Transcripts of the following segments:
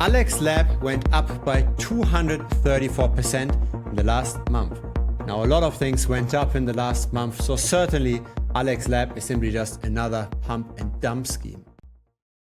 Alex Lab went up by 234% in the last month. Now, a lot of things went up in the last month, so certainly Alex Lab is simply just another pump and dump scheme.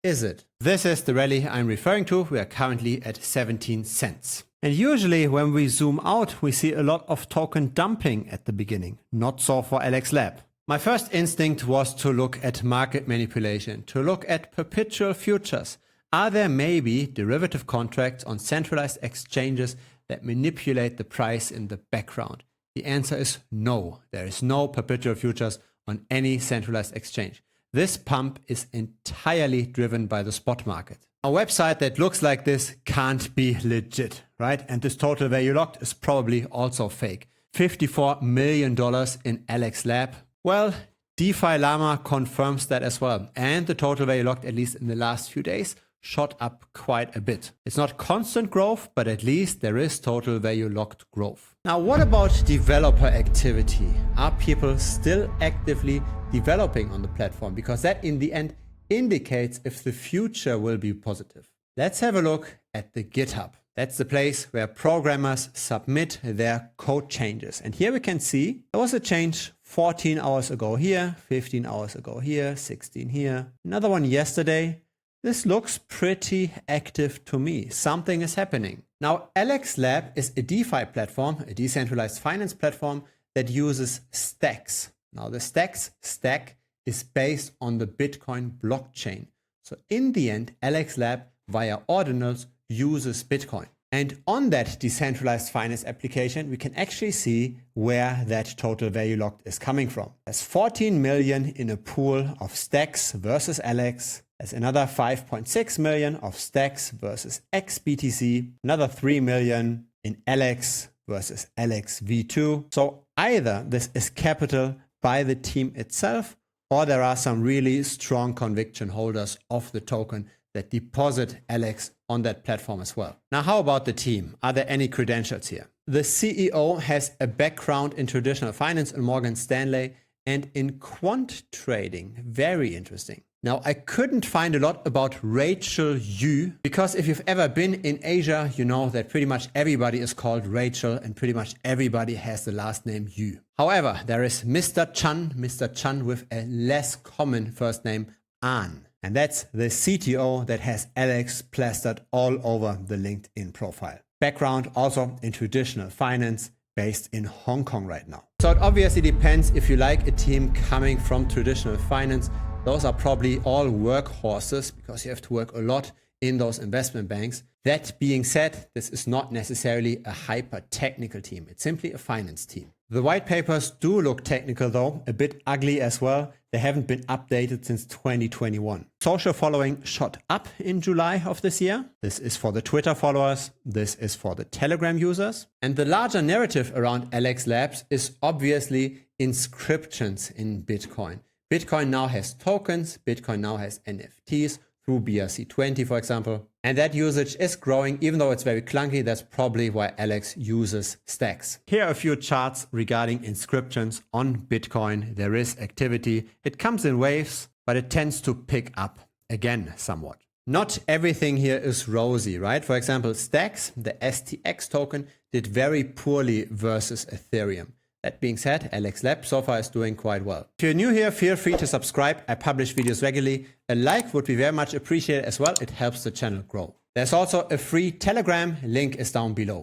Is it? This is the rally I'm referring to. We are currently at 17 cents. And usually when we zoom out, we see a lot of token dumping at the beginning. Not so for Alex Lab. My first instinct was to look at market manipulation, to look at perpetual futures. Are there maybe derivative contracts on centralized exchanges that manipulate the price in the background? The answer is no. There is no perpetual futures on any centralized exchange. This pump is entirely driven by the spot market. A website that looks like this can't be legit, right? And this total value locked is probably also fake. $54 million in Alex Lab. Well, DeFi Llama confirms that as well. And the total value locked, at least in the last few days, shot up quite a bit. It's not constant growth, but at least there is total value locked growth. Now, what about developer activity? Are people still actively developing on the platform? Because that in the end indicates if the future will be positive. Let's have a look at the GitHub. That's the place where programmers submit their code changes. And here we can see there was a change 14 hours ago here, 15 hours ago here, 16 here, another one yesterday. This looks pretty active to me. Something is happening. Now, Alex Lab is a DeFi platform, a decentralized finance platform that uses stacks. Now, the stacks stack is based on the Bitcoin blockchain. So in the end, Alex Lab via ordinals uses Bitcoin. And on that decentralized finance application, we can actually see where that total value locked is coming from. There's 14 million in a pool of stacks versus Alex. There's another 5.6 million of stacks versus XBTC, another 3 million in Alex versus Alex V2. So either this is capital by the team itself, or there are some really strong conviction holders of the token that deposit Alex on that platform as well. Now, how about the team? Are there any credentials here? The CEO has a background in traditional finance in Morgan Stanley and in quant trading. Very interesting. Now, I couldn't find a lot about Rachel Yu, because if you've ever been in Asia, you know that pretty much everybody is called Rachel and pretty much everybody has the last name Yu. However, there is Mr. Chan with a less common first name, An. And that's the CTO that has Alex plastered all over the LinkedIn profile. Background also in traditional finance, based in Hong Kong right now. So it obviously depends if you like a team coming from traditional finance. Those are probably all workhorses because you have to work a lot in those investment banks. That being said, this is not necessarily a hyper technical team. It's simply a finance team. The white papers do look technical though, a bit ugly as well. They haven't been updated since 2021. Social following shot up in July of this year. This is for the Twitter followers. This is for the Telegram users. And the larger narrative around Alex Labs is obviously inscriptions in Bitcoin. Bitcoin now has tokens, Bitcoin now has NFTs through BRC20, for example. And that usage is growing, even though it's very clunky. That's probably why Alex uses stacks. Here are a few charts regarding inscriptions on Bitcoin. There is activity. It comes in waves, but it tends to pick up again somewhat. Not everything here is rosy, right? For example, stacks, the STX token, did very poorly versus Ethereum. That being said, Alex Lab so far is doing quite well. If you're new here, feel free to subscribe. I publish videos regularly. A like would be very much appreciated as well. It helps the channel grow. There's also a free Telegram. Link is down below.